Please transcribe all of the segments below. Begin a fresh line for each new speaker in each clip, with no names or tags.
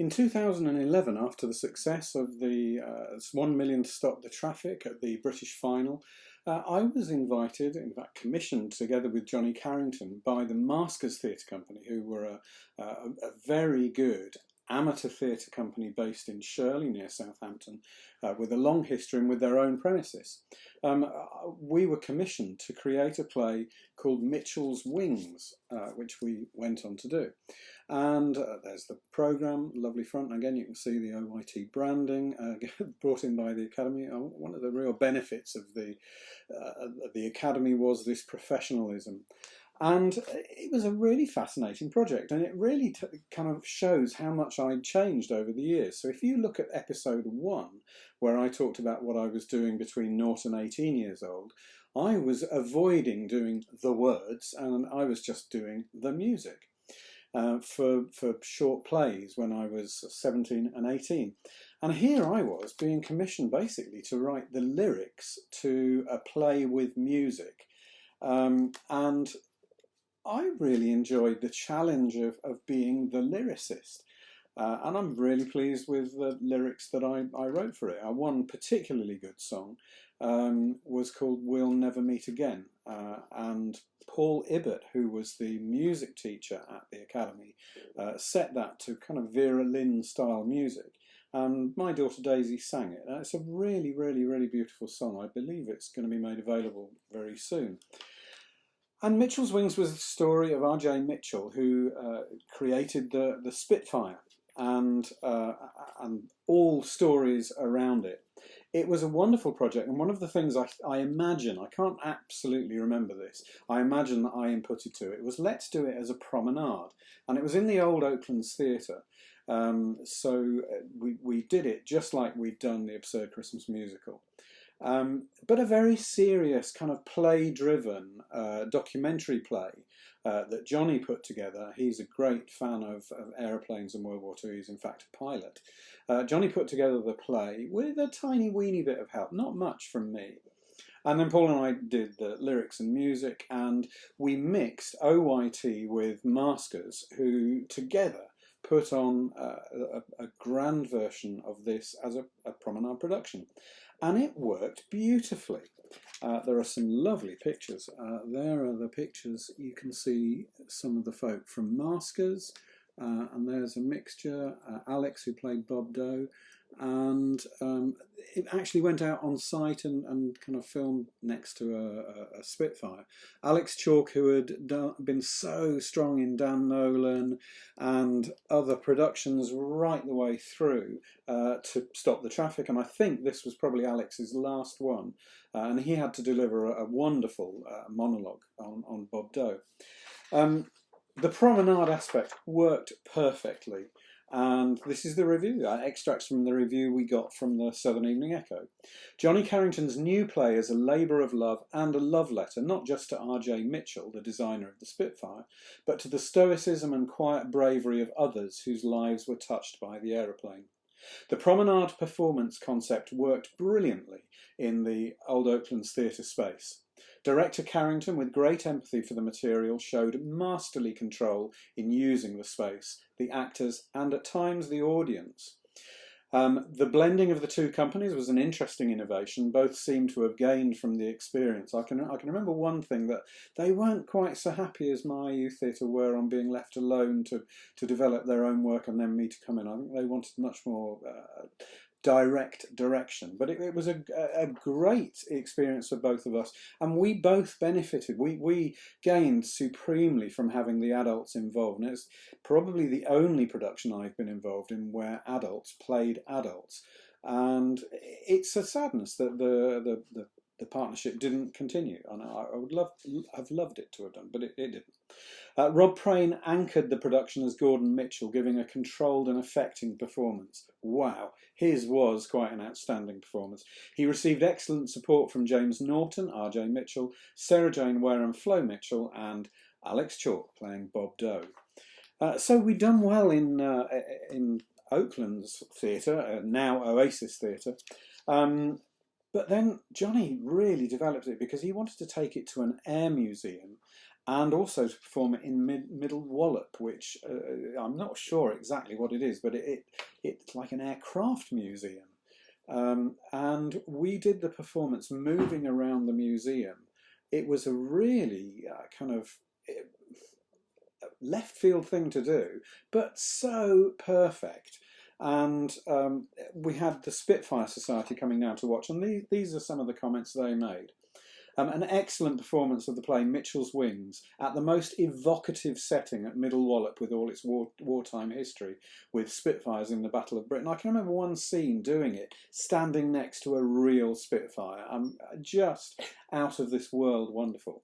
In 2011, after the success of the 1 million to stop the traffic at the British final, I was invited, in fact commissioned together with Johnny Carrington, by the Maskers Theatre Company, who were a very good amateur theatre company based in Shirley near Southampton, with a long history and with their own premises. We were commissioned to create a play called Mitchell's Wings, which we went on to do. And there's the programme, lovely front. Again, you can see the OYT branding brought in by the Academy. One of the real benefits of the Academy was this professionalism. And it was a really fascinating project, and it really kind of shows how much I'd changed over the years. So if you look at episode 1, where I talked about what I was doing between 0 and 18 years old, I was avoiding doing the words, and I was just doing the music for short plays when I was 17 and 18. And here I was being commissioned basically to write the lyrics to a play with music. And I really enjoyed the challenge of being the lyricist. And I'm really pleased with the lyrics that I wrote for it. One particularly good song was called We'll Never Meet Again. And Paul Ibbott, who was the music teacher at the Academy, set that to kind of Vera Lynn style music. And my daughter Daisy sang it. It's a really, really, really beautiful song. I believe it's going to be made available very soon. And Mitchell's Wings was the story of R.J. Mitchell, who created the Spitfire and all stories around it. It was a wonderful project, and one of the things I imagine, I can't absolutely remember this, I imagine that I inputted to it was let's do it as a promenade, and it was in the old Oaklands Theatre. So we did it just like we'd done the Absurd Christmas Musical. But a very serious kind of play-driven documentary play that Johnny put together. He's a great fan of aeroplanes and World War II. He's in fact a pilot. Johnny put together the play with a tiny weeny bit of help, not much from me. And then Paul and I did the lyrics and music, and we mixed OYT with Maskers, who together put on a grand version of this as a promenade production. And it worked beautifully. There are some lovely pictures. There are the pictures. You can see some of the folk from Maskers, and there's a mixture. Alex, who played Bob Doe, and it actually went out on site and kind of filmed next to a Spitfire. Alex Chalk, who had been so strong in Dan Nolan and other productions right the way through to stop the traffic, and I think this was probably Alex's last one, and he had to deliver a wonderful monologue on Bob Doe. The promenade aspect worked perfectly. And this is the review, extracts from the review we got from the Southern Evening Echo. Johnny Carrington's new play is a labour of love and a love letter, not just to R.J. Mitchell, the designer of the Spitfire, but to the stoicism and quiet bravery of others whose lives were touched by the aeroplane. The promenade performance concept worked brilliantly in the Old Oaklands Theatre space. Director Carrington, with great empathy for the material, showed masterly control in using the space, the actors, and at times the audience. The blending of the two companies was an interesting innovation. Both seem to have gained from the experience. I can remember one thing, that they weren't quite so happy as my youth theatre were on being left alone to develop their own work and then me to come in. I think they wanted much more direct direction, but it was a great experience for both of us, and we both benefited. We gained supremely from having the adults involved, and it's probably the only production I've been involved in where adults played adults, and it's a sadness that the partnership didn't continue, and I would have loved it to have done, but it didn't. Rob Prain anchored the production as Gordon Mitchell, giving a controlled and affecting performance. Wow, his was quite an outstanding performance. He received excellent support from James Norton, R.J. Mitchell, Sarah Jane Ware and Flo Mitchell, and Alex Chalk playing Bob Doe. So we'd done well in Oakland's Theatre, now Oasis Theatre. But then Johnny really developed it because he wanted to take it to an air museum and also to perform it in Middle Wallop, which I'm not sure exactly what it is, but it's like an aircraft museum. And we did the performance moving around the museum. It was a really kind of left field thing to do, but so perfect. And we had the Spitfire Society coming down to watch, and these are some of the comments they made. An excellent performance of the play Mitchell's Wings at the most evocative setting at Middle Wallop with all its wartime history, with Spitfires in the Battle of Britain. I can remember one scene doing it, standing next to a real Spitfire. Just out of this world wonderful.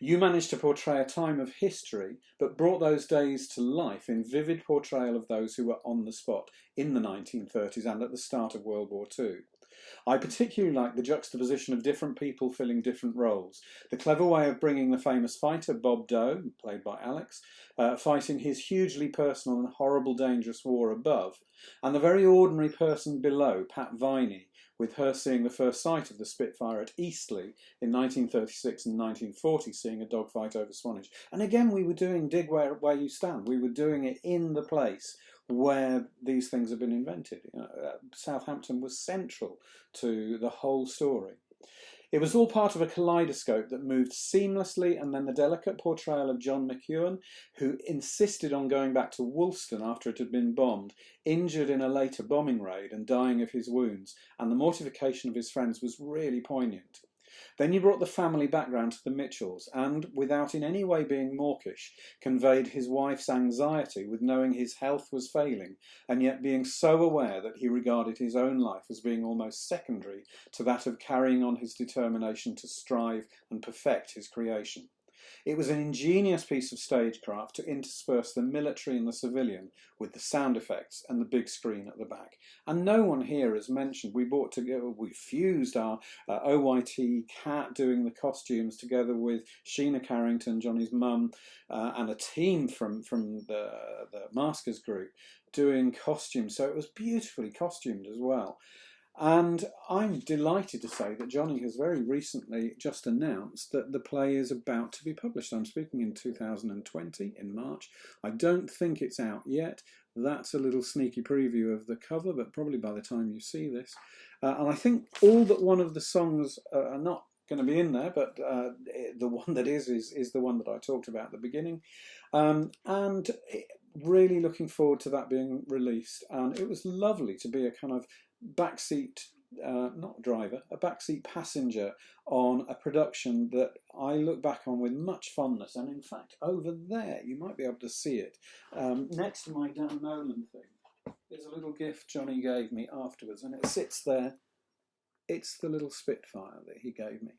You managed to portray a time of history, but brought those days to life in vivid portrayal of those who were on the spot in the 1930s and at the start of World War II. I particularly like the juxtaposition of different people filling different roles. The clever way of bringing the famous fighter, Bob Doe, played by Alex, fighting his hugely personal and horrible dangerous war above, and the very ordinary person below, Pat Viney, with her seeing the first sight of the Spitfire at Eastleigh in 1936 and 1940, seeing a dogfight over Swanage. And again, we were doing Dig Where You Stand. We were doing it in the place where these things have been invented. Southampton was central to the whole story. It was all part of a kaleidoscope that moved seamlessly, and then the delicate portrayal of John McEwen, who insisted on going back to Woolston after it had been bombed, injured in a later bombing raid and dying of his wounds, and the mortification of his friends was really poignant. Then you brought the family background to the Mitchells and, without in any way being mawkish, conveyed his wife's anxiety with knowing his health was failing, and yet being so aware that he regarded his own life as being almost secondary to that of carrying on his determination to strive and perfect his creation. It was an ingenious piece of stagecraft to intersperse the military and the civilian with the sound effects and the big screen at the back. And no one here has mentioned, we fused our OYT cat doing the costumes together with Sheena Carrington, Johnny's mum, and a team from the Maskers group doing costumes. So it was beautifully costumed as well. And I'm delighted to say that Johnny has very recently just announced that the play is about to be published. I'm speaking in 2020, in March. I don't think it's out yet. That's a little sneaky preview of the cover, but probably by the time you see this. And I think all but one of the songs are not going to be in there, but the one that is the one that I talked about at the beginning. And really looking forward to that being released. And it was lovely to be a kind of backseat, not driver, a backseat passenger on a production that I look back on with much fondness. And in fact, over there, you might be able to see it, next to my Dan Nolan thing, there's a little gift Johnny gave me afterwards, and it sits there. It's the little Spitfire that he gave me.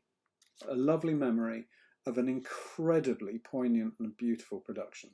A lovely memory of an incredibly poignant and beautiful production.